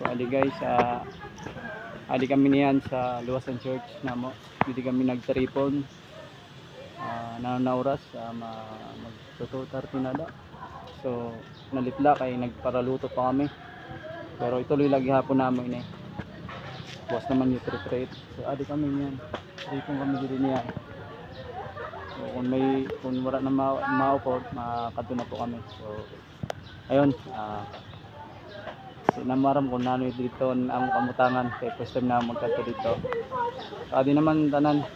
So ali guys, ali kami niyan sa Luwasan Church namo. Dito kami nagtaripon. Na oras mag 2:30 na da. So nalitla kay nagparaluto pa kami. Pero ituloy lagi hapon namin buwas naman yung trip. So ali kami niyan. Tripon kami dito niyan. So kung wala na maupo, makadto na po kami. So ayun, sinamaram ko na dito ang kamutangan kay first time na magkadto dito. Di naman tanan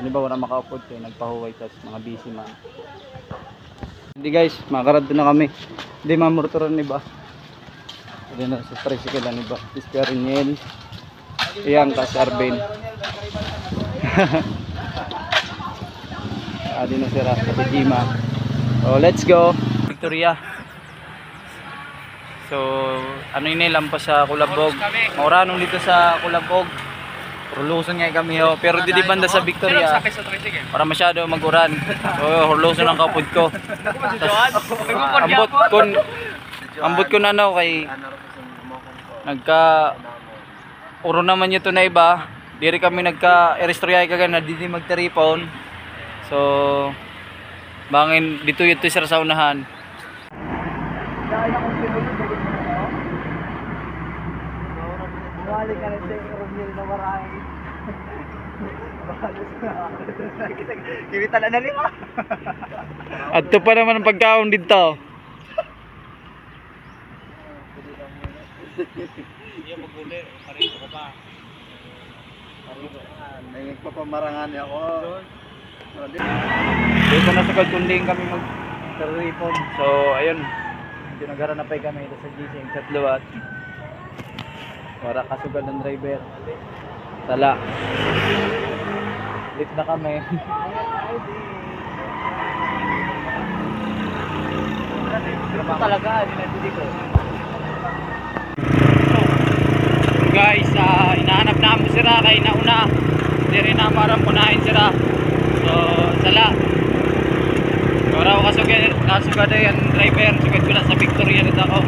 ano ba wala makaupod kay nagpahuway tas mga busy man. Hindi guys, makaradto na kami. Hindi mamurturan ni ba. Hindi na sa tricycle ni ba. Isperinel. Iyang kas Arben. Adi na sira sa Jima. So let's go Victoria. So ano ini lampas sa Kulabog. Mauranong dito sa Kulabog. Hurluson nga kami ho. Pero didi banda sa Victoria. Para masyado maguran. So hurluson ang kapod ko. Ambot ko na ano kay nagka uro naman ito na iba. Diri kami nagka-erestroyay kagan na didi magtaripon. So bangin dito ito sa unahan. Dahil akong sinunod na gusto mo. Bumalik ka rin sa Romil na maray. Kibita na lima. At ito pa naman ang pagkaon dito. Iya maguli, parito ko pa. Nagpapamarangan niya ako. Dito na sa Kunding kami mag-taripon. So ayun, nagara na pa kami dito sa gising sa Tluwat. Wala kasugad ng driver. Tala. Late na kami. Talaga, hindi ko. Guys, inahanap na mo sira kay nauna. Hindi rin na parang punahin sira. So, sala. Wala ko kasugad ay ang driver. Sugad ko na sa Victoria nito ako.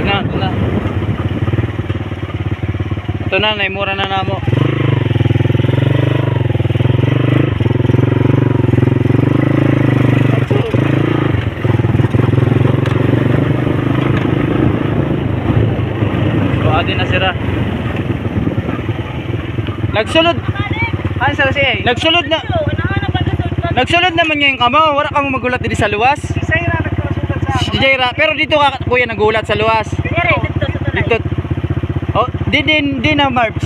Ito na. Ito na, naimura na namo. Adi na sira. Nagsulod. Ano sa siya? Nagsulod na. Nagsulod naman niya yung kamo. Wala kang magulat dito sa luwas. Si Zaira nagkasulat sa Si Jaira, pero dito ka kuya nagulat sa luwas. Dito. Oh, di na Marbs.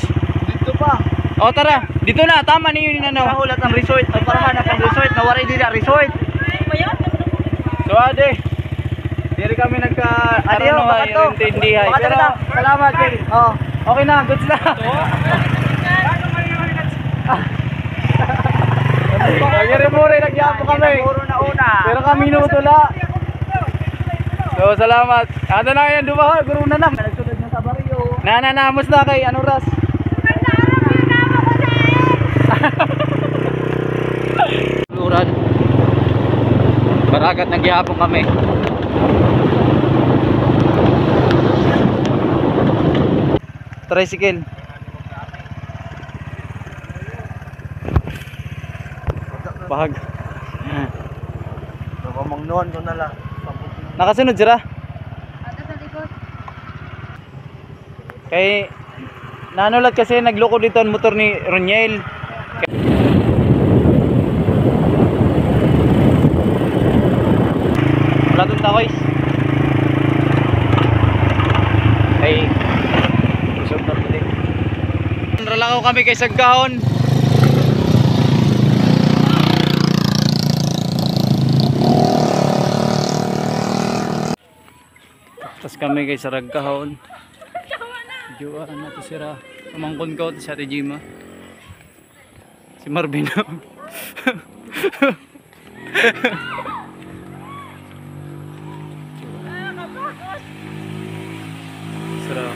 dito pa. Oh, tara. Dito na, tama niyo yung ano. Nakahulat ang resort. Ay para man ang resort. Nawari din ang resort. So ade. Diri kami Adiyo, baka to. intindihan. Baka Pero na. salamat, Jerry. Oh. Okay na, goods na. Agari mo rin, nagyapo kami. Puro na una. Pero kami nutula. So, salamat. Ano na yan, dumaha, guru na nam. Nagsunod na sa baryo. Nananamos na kay ano ras. Luran. Baragat nagyapon kami. Tricycle. Bahag. Pamangnuan ko na lang. Nakasunod sila. Kay nanulat kasi nagloko dito ang motor ni Roniel. Wala itong takoy. Ay busog na pili. Nalakaw kami kay Saggahon. Tapos kami kay Saragkahon. Juan na to sira. Pamangkon ko sa Ate Jima. Si Marvin. Sira.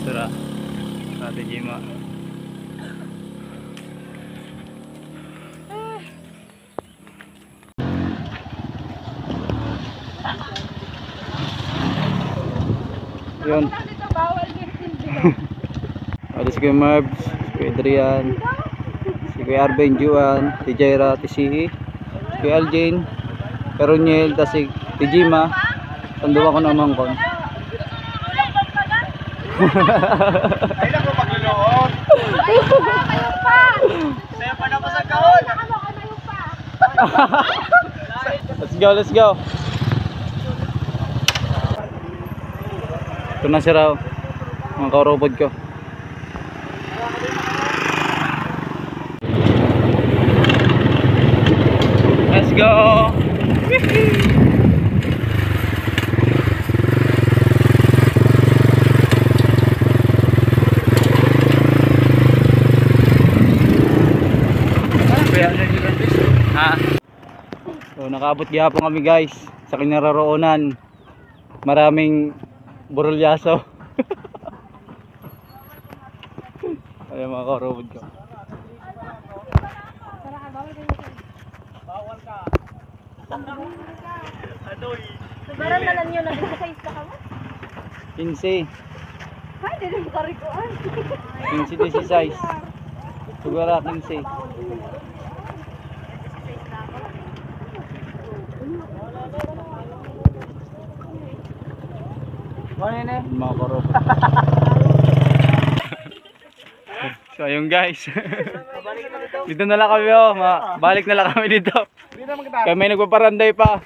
Sira. Sa Ate Jima. Yun. Dito bawal gifting dito. Alis ko yung Marbs, si Kuya Adrian, si Kuya Arben, Juan, si Jaira, si si Kuya Aljane, Karuniel, tas si Jima. Sanduwa ko ng mangkon. Ay lang ko magluluon. Kayo pa! Saya pa naman sa kahon. Kayo pa! Let's go, let's go. Ito na si Rao, mga ka-robot ko. Let's go. Ha? So nakaabot gihapon kami guys sa kinaroroonan. Maraming burulyaso. Ay mga ka-robot ko. Subaran na lang yun, nag-exercise ka ka mo? 15. Ay, di rin karikuan. 15 size. Siguro 15. Mga ka-robot. So ayun guys. Dito na lang kami oh. Balik na lang kami dito. Kami nagpaparanday pa.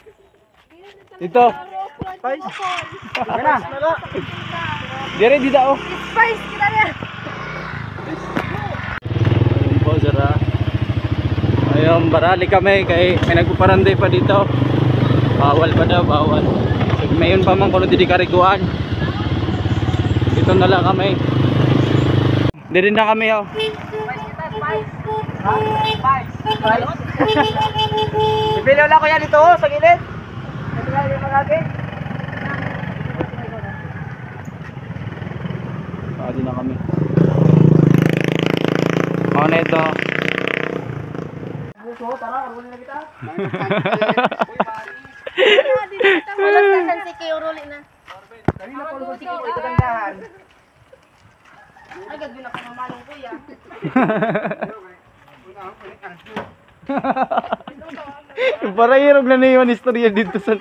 Dito. Gana. Dire dito oh. Spice, kita rin. Ayun po sira. Ayun barali kami kay may nagpaparanday pa dito. Bawal pa daw, bawal. So, mayon pa man kuno didi kariguan. Dito na lang kami. Dire na kami oh. Bibili ulit ko yan dito sa gilid. Bibili mo lagi. Pwede na kami. Ano na ito? Tara, ulit na kita. Wala sa si Keo Ruli na. Dali na po sa sige ito gandahan. Ay, gagawin ako ng manong kuya. Para hirog na na yung istorya dito sa...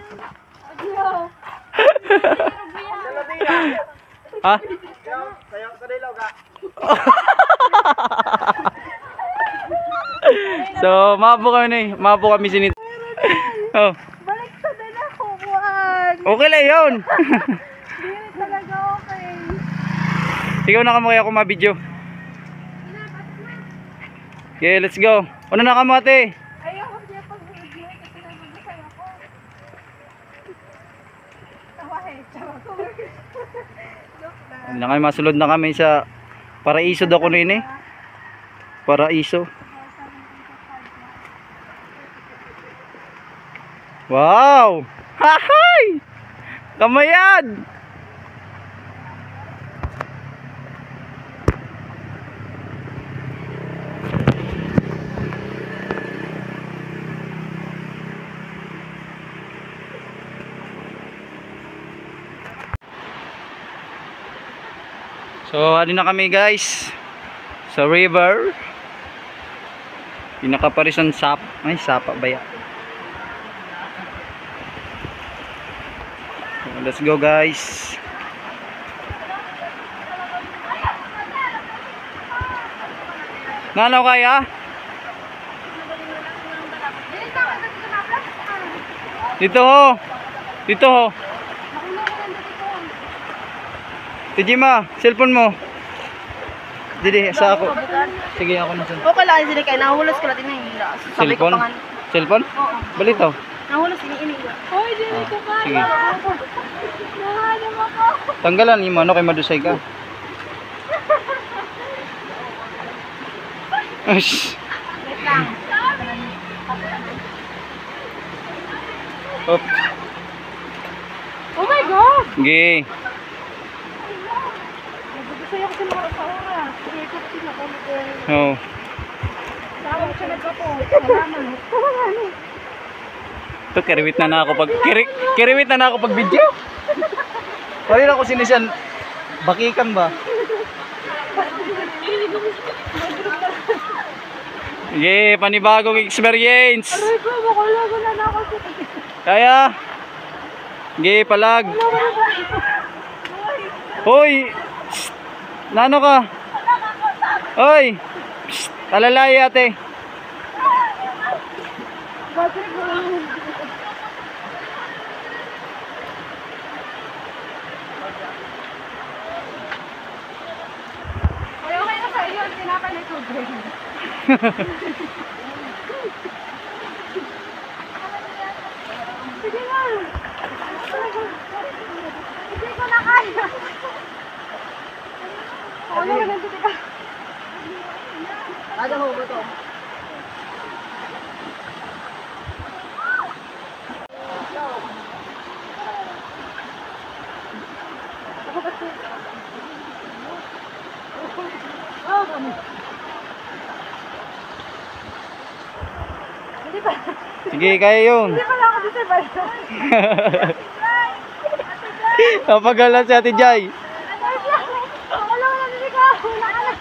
Ha? Sayo sa dilaw ka. So, mapo kami sinit. Oh, Balik sa din ako, Juan. okay lang yun. Hindi talaga okay. Ikaw na kamo kaya ako ma-video. Okay, let's go. Una na kamo ate. Ayoko siya pag-video kasi nabubusay ako. Tawahe, charot. Joke lang. Na kami masulod na kami sa Paraiso daw ko rin eh. Paraiso. Wow! Hahay! Kamayan! So, alin na kami guys sa river. Pinakaparisan sap. Ay, sapa ba yan? So, let's go guys. Nanaw kaya? Dito ho. Dito ho. Tijima, cellphone mo. Dili, sa ako. Sige, ako na sa. Okay lang, sila kayo. Nahulas ko natin na hila. Sabi ko Cellphone? pa nga. Cellphone? Oo. Balito. Nahulas ini. Hoy, di ko kaya. Sige. Nahanap ako. Tanggalan yung ano kay madusay ka. Ash. Wait lang. Hop. Oh my God! Okay. Nagbibisay ako sa mga asawa. Ikot sila kami din. Oh. Tawag siya nagkapo. Salamat. Ito kiriwit na ako pag kiriwit na ako pag video. Wala na ko sinisan Bakikan ba? Yeah, panibagong experience. Aray ko, makulago na ako. Kaya. Yeah, palag. Hoy. Psst. Nano ka? Hoy. Psst. Alalay ate. Patrick, ay, okay na sa iyo. Tinapay ko, Greg. Sige na. Hindi ko na kaya. Ano ka nandito ka? Ada mo ba to? Hindi pa. Sige, kaya yun. Hindi pa lang ako dito ba? Napagalan si Ate Jai. Wala ko nandito ka. Wala ka lang.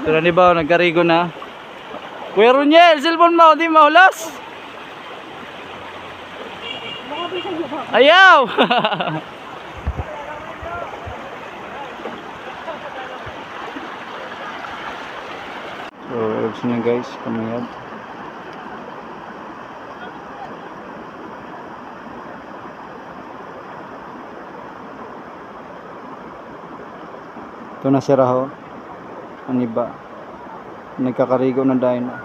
Tira ni ba, nagkarigo na. Kuya Runiel, cellphone mo, di mahulas. Ayaw! So, herbs na guys, kamiyad. Ito na si Raho. Ang iba. Nagkakarigo na dahil na.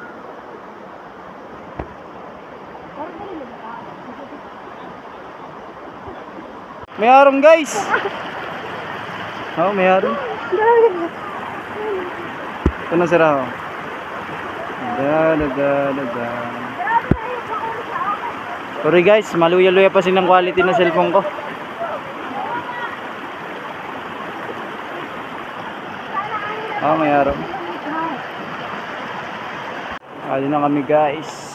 May arong guys. Oh, may arong. Ito na si Raho. Da. Sorry guys, maluya-luya pa ng quality na cellphone ko. Oh, may araw. Ayun na kami guys.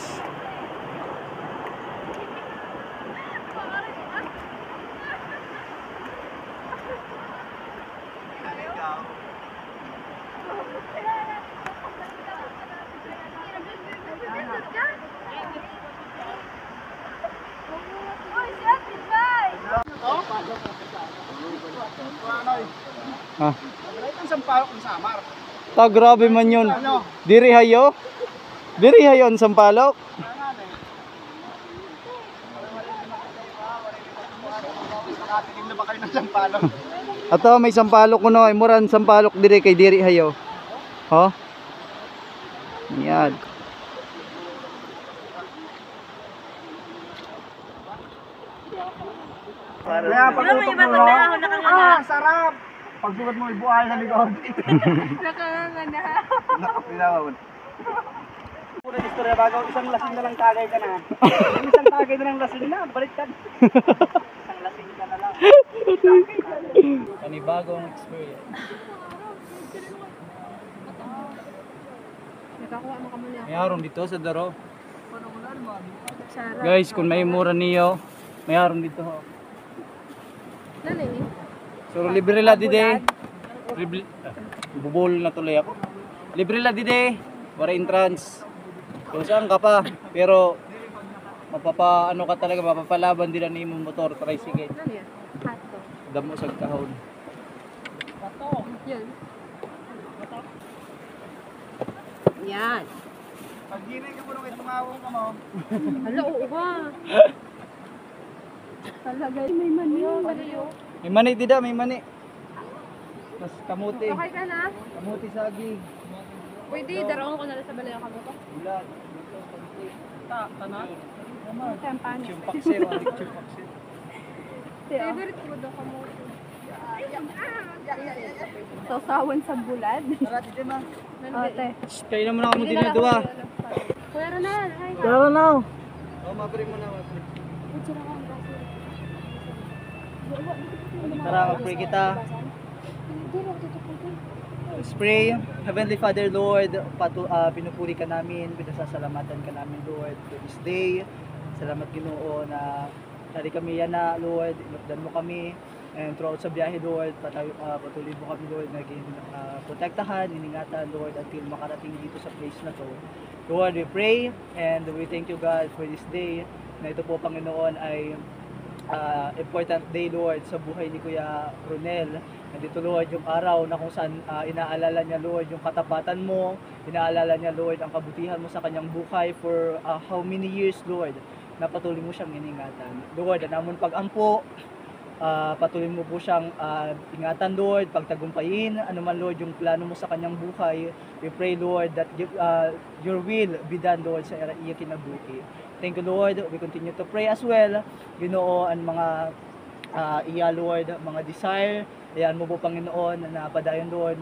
Ha? Ang sampalok ng Samar. Ta, grabe man yun. Diri hayo? Diri hayo ang sampalok? Nakatikim na ba kayo ng sampalok? Ato, may sampalok ko no. Muran sampalok diri kay diri hayo. Ho? Yan. Kaya pagtutok mo, sarap! Pagsugat mo, ibuhay sa likod. Nakanganga. Nakapinawad. Pura istorya bago, isang lasing na lang tagay ka na. Isang tagay na lang lasing na, balik ka. Isang lasing ka na lang. Panibagong experience. Nakakuha mo ka muna. May harong dito sa daro. Sarap. Guys, kung may mura niyo, may harong dito ho. Ano eh? So libre la dide. Bubol na tuloy ako. Libre la dide. Para entrance. So saan ka pa? Pero ano ka talaga, mapapalaban din ang imong motor, tricycle. Ano yan? Hato. Damo sa kahon. Yan. Yan. Pag ginay ka mo nung itungawang ka mo. Hala, oo ba? Talaga, may mani. May mani dida, may mani. Mas kamuti. Okay ka na? Kamuti saging. Pwede, daraon ko na lang sa balay ka mo to. Ulan. Tanan? Champagne. Chumpaksir, alik chumpaksir. Favorite ko daw ka mo. Sausawan sa bulad. Tara, dito ma. Ote. Kayo naman ako mo din na duwa. Kuya Ronald, hi. Tara na. Oh, mabring mo na, mabring. Tara, mag-pray kita. Let's pray. Heavenly Father, Lord, pinupuri ka namin, pinasasalamatan ka namin, Lord, for this day. Salamat, Ginoo, na dari kami yan na, Lord, inupdan mo kami. And throughout sa biyahe, Lord, patuloy mo kami, Lord, naging protektahan, iningatan, Lord, until makarating dito sa place na to. Lord, we pray and we thank you, God, for this day. Na ito po, Panginoon, ay important day, Lord, sa buhay ni Kuya Ronel. Nandito, Lord, yung araw na kung saan inaalala niya, Lord, yung katapatan mo, inaalala niya, Lord, ang kabutihan mo sa kanyang buhay for how many years, Lord, na patuloy mo siyang iningatan. Lord, namon pag-ampo, patuloy mo po siyang ingatan, Lord, pagtagumpayin, anuman, Lord, yung plano mo sa kanyang buhay. We pray, Lord, that your will be done, Lord, sa iya kinabuhi. Thank you, Lord. We continue to pray as well, Ginoo, ang mga iya, Lord, mga desire. Ayan mo po, Panginoon, na padayon, Lord,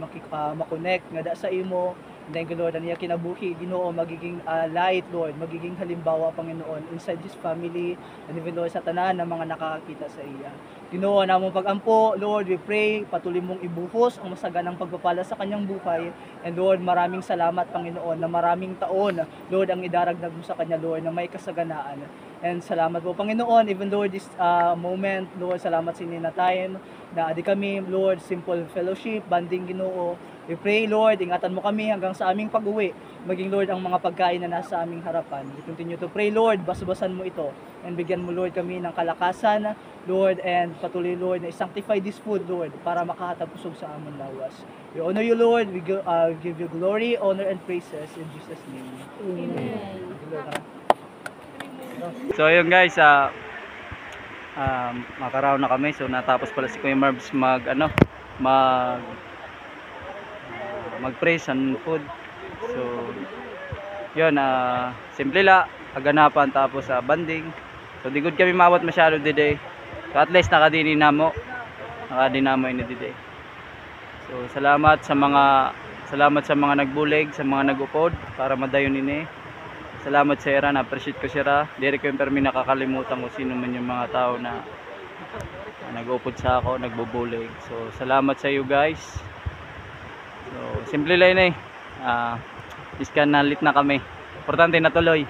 makonect nga da sa imo. Thank you, Lord, ang iya kinabuhi, Ginoo, magiging light, Lord, magiging halimbawa, Panginoon, inside his family, and even, Lord, sa tanan ng mga nakakakita sa iya. Ginoo, namong pag-ampo, Lord, we pray, patuloy mong ibuhos ang masaganang pagpapala sa kanyang buhay. And Lord, maraming salamat, Panginoon, na maraming taon, Lord, ang idaragdag mo sa kanya, Lord, na may kasaganaan. And salamat po, Panginoon, even, Lord, this moment, Lord, salamat sa inyo na time, na adi kami, Lord, simple fellowship, banding, Ginoo. We pray, Lord, ingatan mo kami hanggang sa aming pag-uwi. Maging, Lord, ang mga pagkain na nasa aming harapan. We continue to pray, Lord, basbasan mo ito. And bigyan mo, Lord, kami ng kalakasan, Lord, and patuloy, Lord, na sanctify this food, Lord, para makahatag usog sa aming lawas. We honor you, Lord. We give you glory, honor, and praises in Jesus' name. Amen. So ayun guys, makaraw na kami. So natapos pala si Kuya Marbs mag-praise and food. So yun, simple la aganapan tapos banding. So di good kami mawat masyado today. So at least nakadini namo ini today. So salamat sa mga nagbulig, sa mga nagupod para madayon ini. Salamat sa Era, na-appreciate ko siya. Diri ko yung permi nakakalimutan ko sino man yung mga tao na nag-upod sa ako, nagbubulig. So salamat sa you guys. So simple lang iskan nalit na kami. Importante natuloy.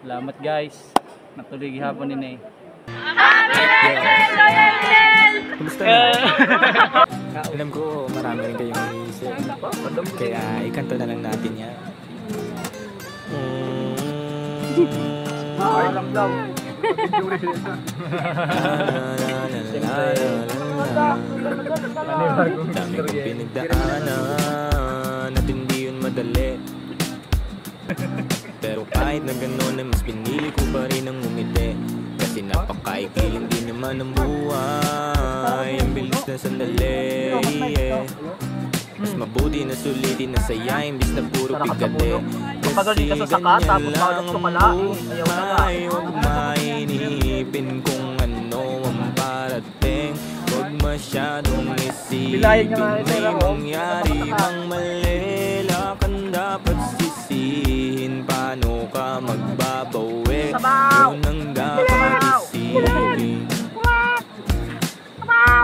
Salamat guys. Natuloy gihapon ni Kumusta na? Alam ko marami rin kayong iisip. Kaya ikanto na lang natin yan. Dami kong pinagdaanan at hindi yun madali. Pero kahit na gano'n ay mas pinili ko pa rin ang umiti. Kasi napakaikiling din naman ang buhay. Ang bilis na sandali, mas mabuti na sulitin na saya imbis na puro pigate. Kasi ganyan lang ang buhay. Huwag mainipin kung ano ang parating. Huwag masyadong isipin may mangyari mang mali. Lakan dapat sisihin, paano ka magbabawi? Yun ang dapat isipin.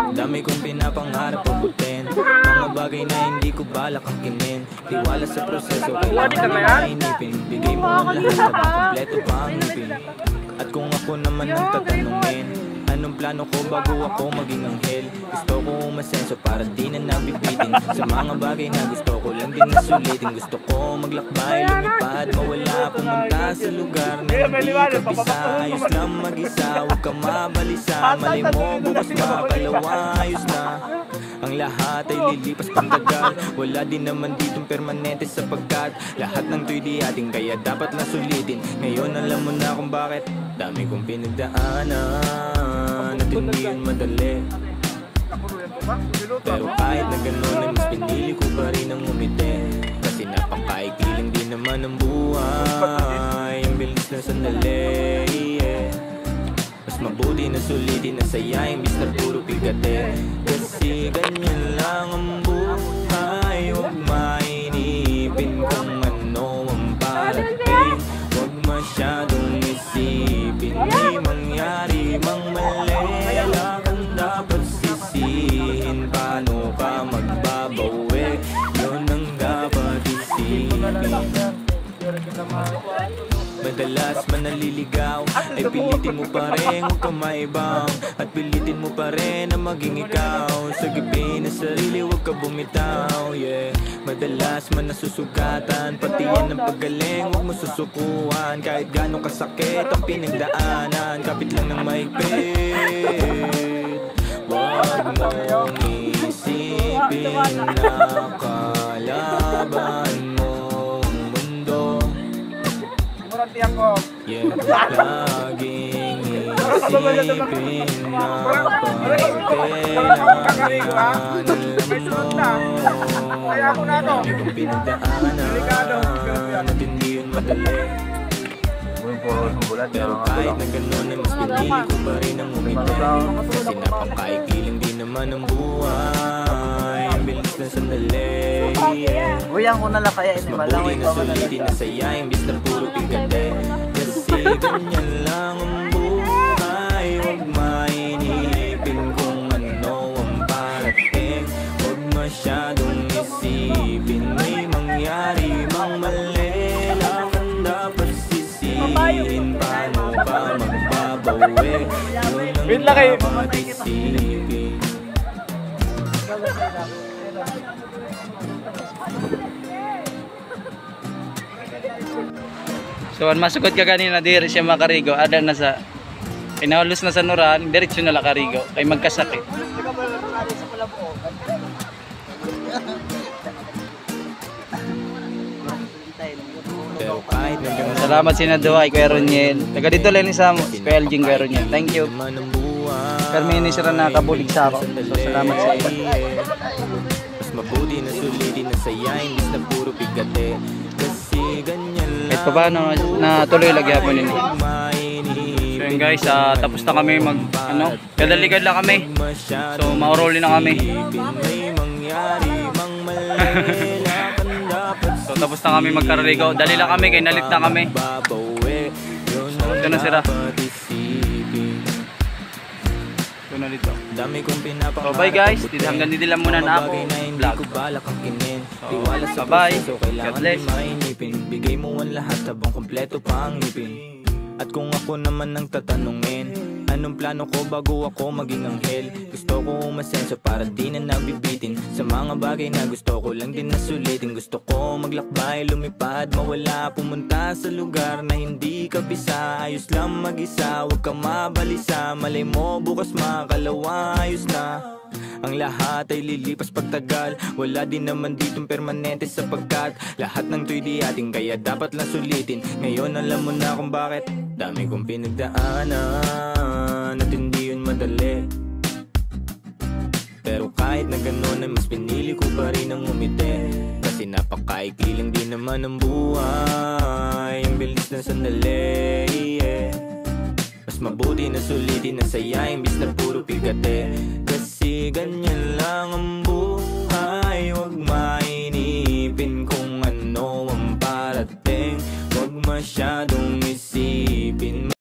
Dami kong pinapangarap abutin, mga bagay na hindi ko balak akinin. Tiwala sa proseso, kailangan mainipin. Bigay mo ang lahat habang kompleto pa ang ngipin. At kung ako naman ang tatanungin, anong plano ko bago ako maging anghel? Gusto ko umasenso para di na nabibitin sa mga bagay na gusto ko lang din nasulitin. Gusto ko maglakbay, lumipad, mawala, pumunta sa lugar na hindi ka bisa. Ayos lang mag-isa, huwag ka mabalisa. Mali mo, bukas makalawa, ayos na. Ang lahat ay lilipas pagdagal. Wala din naman ditong permanente sapagkat lahat ng to'y di ating, kaya dapat lang sulitin. Ngayon alam mo na kung bakit. Dami kong pinagdaanan at hindi yun madali. Pero kahit na gano'n ay mas pinili ko pa rin ang umiti. Kasi napakaikiling din naman ang buhay. Ang bilis na sandali, mas mabuti na sulitin na saya imbis na puro pigate. Kasi ganyan lang ang buhay. Huwag mainipin kung ano ang parating. Huwag masyadong isipin may mangyari mang mali. Lakan dapat sisihin, paano ka magbabawi? naman naliligaw, ay pilitin mo pa rin huwag kang maibang, at pilitin mo pa rin na maging ikaw. Sagipin na sarili, huwag ka bumitaw, yeah. Madalas man nasusugatan, pati yan ang paggaling, huwag mo susukuhan. Kahit gano'ng kasakit ang pinagdaanan, kapit lang ng mahigpit. Huwag mong isipin na kalaban mong mundo, yeah. Laging isipin na pagkailangan mo. Dami kong pinagdaanan at hindi yun madali. Pero kahit na gano'n ay mas pinili ko pa rin ang umiti. Kasi napakaikiling din naman ang buhay, ang bilis na sandali. Uyang ko na lang kaya Mas mabuti na sulitin na saya, imbis na puro pigate. Kasi ganyan lang ang buhay, huwag mainipin kung ano ang parating. Huwag masyadong isipin, may mangyari mang mali, lang ang dapat sisihin. Paano ka magbabawi, yun ang dapat isipin. So ang masukot ka kanina diri siya makarigo, ada na sa pinahulos na sa nuran, diretso na lakarigo kay magkasakit. Pero kahit na gano'n, Salamat sinaduha kay Kuya Roniel. Taga dito lang ni sa Kuya Elgin Kuya Roniel. Thank you. Carmine sira na kabulig sa ako. So salamat sa iyo. Mas mabuti na sulitin na saya, imbis na puro pigate. Kasi ganyan lang. Kahit pa paano natuloy lagi hapon nini. So yun guys, tapos na kami mag kadaligan lang kami. So mauroli na kami. So tapos na kami magkaraligaw. Dali lang kami kay nalit na kami. So ito na sila. Ito na dito. So bye guys, hanggang dito lang muna na ako vlog. So bye, God bless. Bigay mo ang lahat habang kompleto pa ang ngipin. At kung ako naman ang tatanungin, anong plano ko bago ako maging anghel? Gusto ko umasenso para di na nabibitin sa mga bagay na gusto ko lang din na sulitin. Gusto ko maglakbay, lumipad, mawala, pumunta sa lugar na hindi ka bisa. Ayos lang mag-isa, huwag kang mabalisa. Malay mo bukas makalawa, ayos na. Ang lahat ay lilipas pagtagal, wala din naman ditong permanente sapagkat lahat ng to'y di ating, kaya dapat lang sulitin. Ngayon alam mo na kung bakit. Dami kong pinagdaanan at hindi yun madali. Pero kahit na gano'n ay mas pinili ko pa rin ang umiti. Kasi napakaikli lang din naman ang buhay, ang bilis na sandali, yeah. Mas mabuti na sulitin na saya, imbis na puro pigate. Kasi ganyan